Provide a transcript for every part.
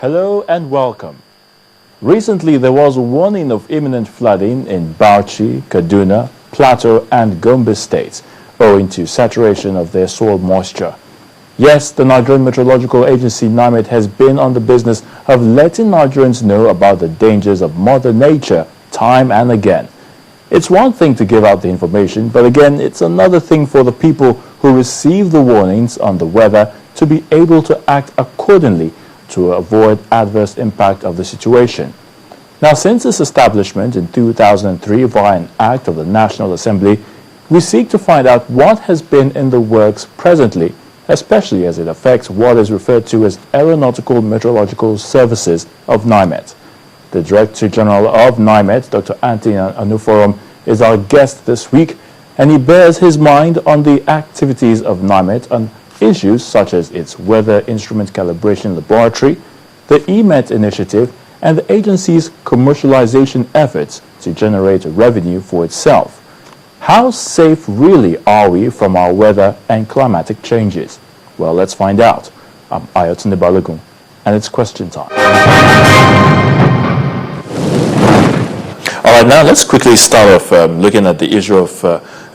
Hello and welcome. Recently, there was a warning of imminent flooding in Bauchi, Kaduna, Plateau and Gombe states owing to saturation of their soil moisture. Yes, the Nigerian Meteorological Agency NIMET has been on the business of letting Nigerians know about the dangers of Mother Nature time and again. It's one thing to give out the information, but again, it's another thing for the people who receive the warnings on the weather to be able to act accordingly to avoid adverse impact of the situation. Now, since its establishment in 2003 via an act of the National Assembly, we seek to find out what has been in the works presently, especially as it affects what is referred to as Aeronautical Meteorological Services of NIMET. The Director General of NIMET, Dr. Anuforom, is our guest this week, and he bears his mind on the activities of NIMET on issues such as its weather instrument calibration laboratory, the NIMET initiative, and the agency's commercialization efforts to generate revenue for itself. How safe really are we from our weather and climatic changes? Well, let's find out. I'm Ayotunde Balogun, and it's question time. All right, now let's quickly start off looking at the issue of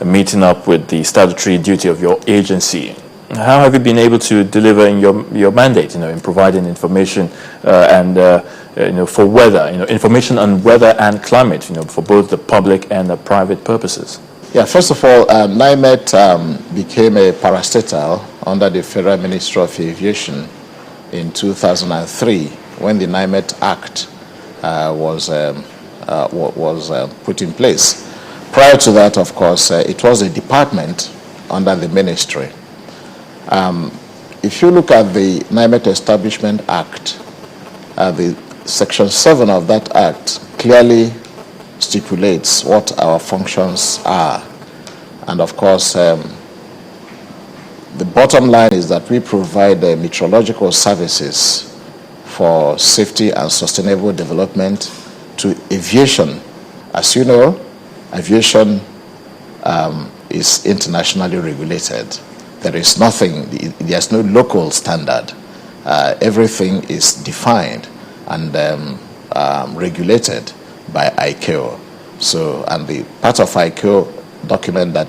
meeting up with the statutory duty of your agency. How have you been able to deliver in your mandate, in providing information for weather, information on weather and climate, for both the public and the private purposes? Yeah, first of all, NIMET became a parastatal under the Federal Ministry of Aviation in 2003 when the NIMET Act was put in place. Prior to that, of course, it was a department under the ministry. If you look at the NIMET Establishment Act, the Section 7 of that Act clearly stipulates what our functions are. And of course, the bottom line is that we provide meteorological services for safety and sustainable development to aviation. As you know, aviation is internationally regulated. There is nothing, there's no local standard. Everything is defined and regulated by ICAO. So, and the part of ICAO document that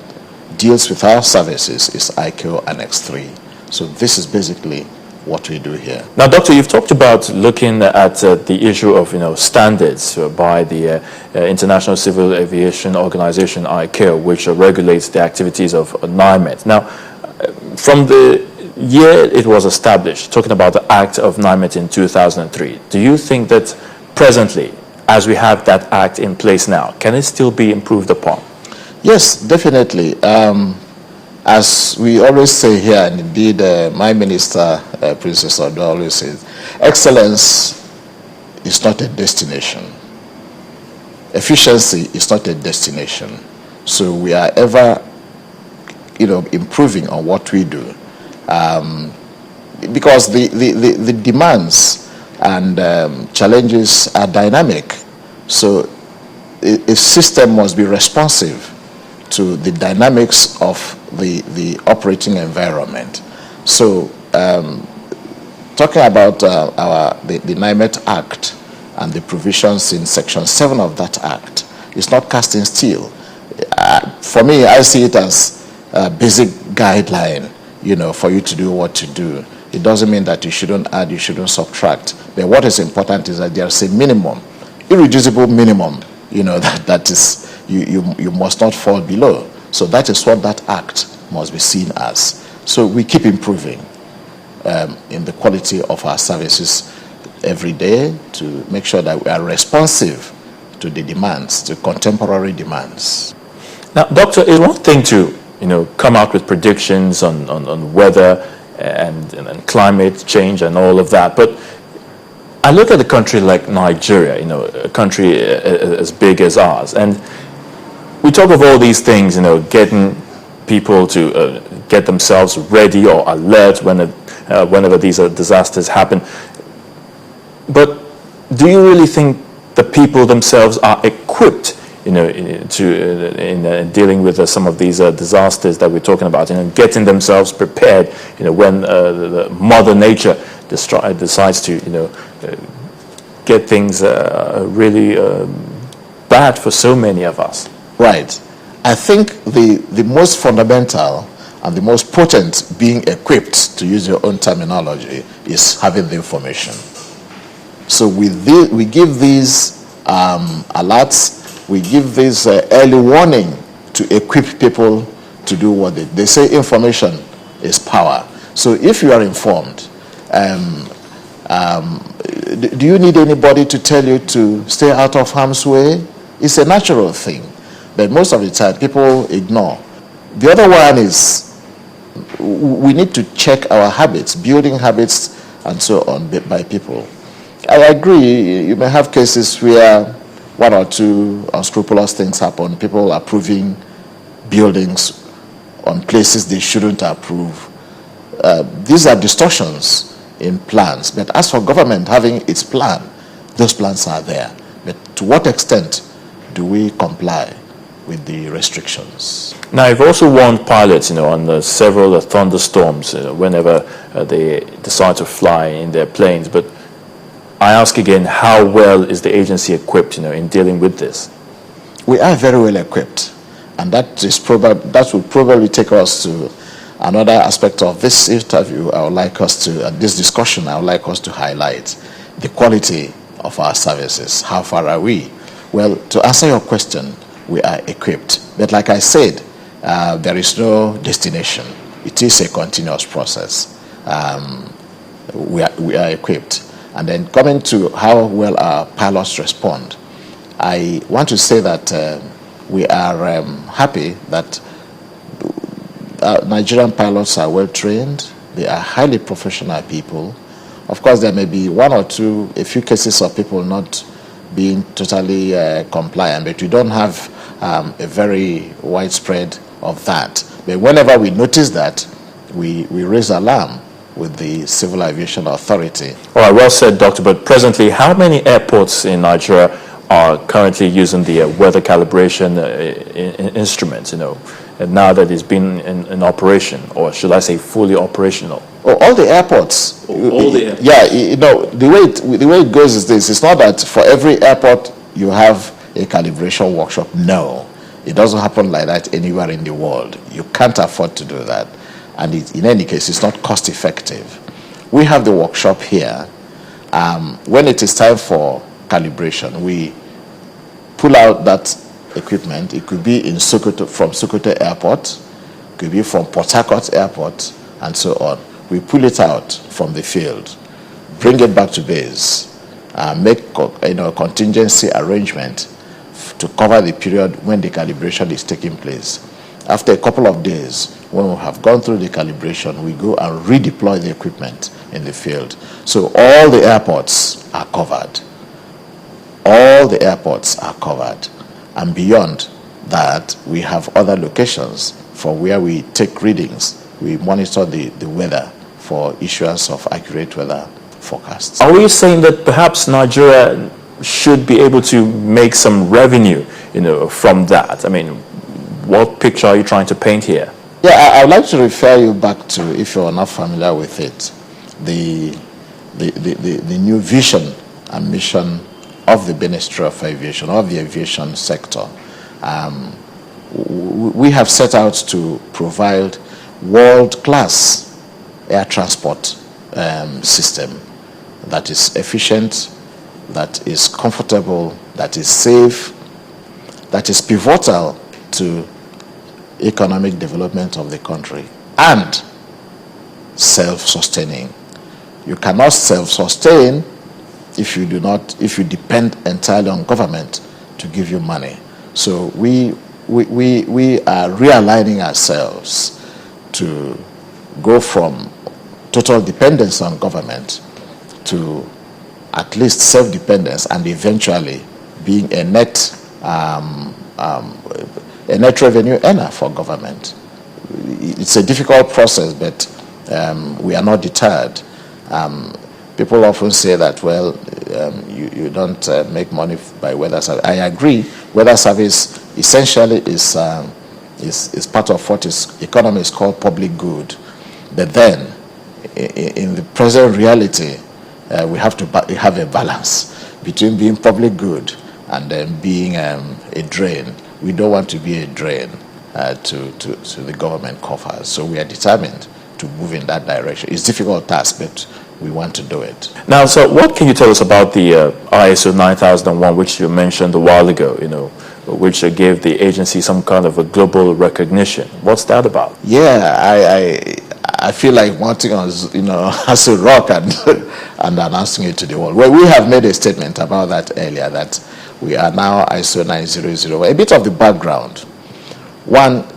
deals with our services is ICAO Annex 3. So this is basically what we do here. Now, Doctor, you've talked about looking at the issue of standards by the International Civil Aviation Organization, ICAO, which regulates the activities of NIMET. Now, from the year it was established, talking about the Act of NIMET in 2003, do you think that presently, as we have that Act in place now, can it still be improved upon? Yes, definitely. As we always say here, and indeed my minister, Princess Odo, always says, excellence is not a destination. Efficiency is not a destination. So we are ever improving on what we do. Because the demands and challenges are dynamic. So a system must be responsive to the dynamics of the operating environment. So talking about the NIMET Act and the provisions in Section 7 of that Act, it's not cast in steel. For me, I see it as a basic guideline, for you to do what to do. It doesn't mean that you shouldn't add, you shouldn't subtract. But what is important is that there's a minimum, irreducible minimum, that is, you must not fall below. So that is what that act must be seen as. So we keep improving in the quality of our services every day to make sure that we are responsive to the demands, to contemporary demands. Now, Doctor, it's one thing to come out with predictions on weather and climate change and all of that. But I look at a country like Nigeria, a country as big as ours, and we talk of all these things, getting people to get themselves ready or alert whenever these disasters happen. But do you really think the people themselves are equipped in dealing with some of these disasters that we're talking about, getting themselves prepared, when the Mother Nature decides to, get things really bad for so many of us. Right. I think the most fundamental and the most potent being equipped, to use your own terminology, is having the information. So we give these alerts, we give this early warning to equip people to do what they say information is power. So if you are informed, do you need anybody to tell you to stay out of harm's way? It's a natural thing, but most of the time people ignore. The other one is we need to check our habits, building habits and so on by people. I agree, you may have cases where one or two unscrupulous things happen, people approving buildings on places they shouldn't approve. These are distortions in plans, but as for government having its plan, those plans are there. But to what extent do we comply with the restrictions? Now, you've also warned pilots, on several thunderstorms, whenever they decide to fly in their planes. But I ask again, how well is the agency equipped, in dealing with this? We are very well equipped, and that will probably take us to another aspect of this interview. This discussion, I would like us to highlight the quality of our services. How far are we? Well, to answer your question, we are equipped. But like I said, there is no destination. It is a continuous process. We are equipped. And then coming to how well our pilots respond, I want to say that we are happy that Nigerian pilots are well trained. They are highly professional people. Of course, there may be a few cases of people not being totally compliant, but we don't have a very widespread of that. But whenever we notice that, we raise alarm with the Civil Aviation Authority. All right, well said, Doctor. But presently, how many airports in Nigeria are currently using the weather calibration instruments, and now that it's been in operation, or should I say fully operational? Oh, all the airports. All the airports. Yeah, the way it goes is this. It's not that for every airport you have a calibration workshop. No, it doesn't happen like that anywhere in the world. You can't afford to do that. And in any case, it's not cost effective. We have the workshop here. When it is time for calibration, we pull out that equipment. It could be from Sokoto Airport, it could be from Port Harcourt Airport, and so on. We pull it out from the field, bring it back to base, make contingency arrangement to cover the period when the calibration is taking place. After a couple of days, when we have gone through the calibration, we go and redeploy the equipment in the field. So all the airports are covered. All the airports are covered. And beyond that, we have other locations from where we take readings. We monitor the weather for issuance of accurate weather forecasts. Are we saying that perhaps Nigeria should be able to make some revenue, from that? I mean, what picture are you trying to paint here? Yeah, I would like to refer you back to, if you're not familiar with it, the new vision and mission of the Ministry of Aviation, of the aviation sector. We have set out to provide world-class air transport system that is efficient, that is comfortable, that is safe, that is pivotal to economic development of the country, and self-sustaining. You cannot self-sustain if you depend entirely on government to give you money. So we are realigning ourselves to go from total dependence on government to at least self-dependence, and eventually being a net revenue earner for government. It's a difficult process, but we are not deterred. People often say that, well, you don't make money by weather service. I agree. Weather service essentially is part of what economy is called public good. But then, in the present reality, we have to have a balance between being public good and then being a drain. We don't want to be a drain to the government coffers. So we are determined to move in that direction. It's a difficult task, but we want to do it. Now, so what can you tell us about the ISO 9001, which you mentioned a while ago, which gave the agency some kind of a global recognition? What's that about? Yeah, I feel like wanting us, as a rock and announcing it to the world. Well, we have made a statement about that earlier, that we are now ISO 9001. A bit of the background. One,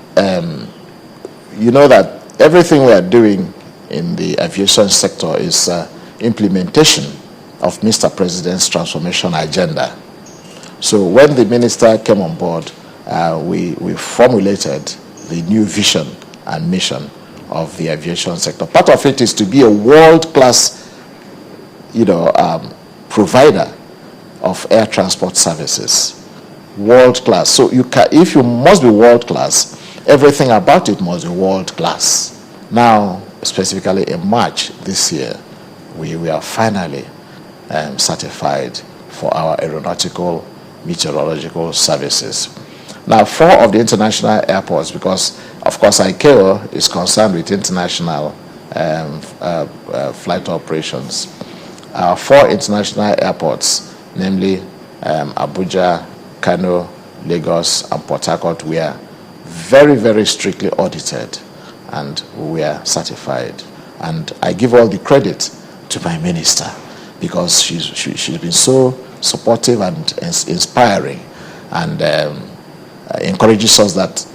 you know that everything we are doing in the aviation sector is implementation of Mr. President's transformation agenda. So when the minister came on board, we formulated the new vision and mission of the aviation sector. Part of it is to be a world-class, provider of air transport services. World-class. So if you must be world-class, everything about it must be world-class. Now, specifically in March this year, we are finally certified for our aeronautical meteorological services. Now, 4 of the international airports, because of course ICAO is concerned with international flight operations. 4 international airports, namely Abuja, Kano, Lagos, and Port Harcourt, were very, very strictly audited, and we are certified. And I give all the credit to my minister, because she's been so supportive and inspiring, and encourages us that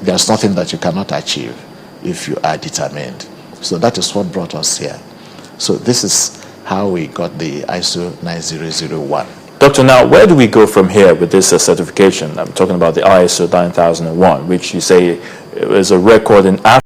there's nothing that you cannot achieve if you are determined. So that is what brought us here. So this is how we got the ISO 9001. Doctor, now where do we go from here with this certification? I'm talking about the ISO 9001, which you say is a record in Africa.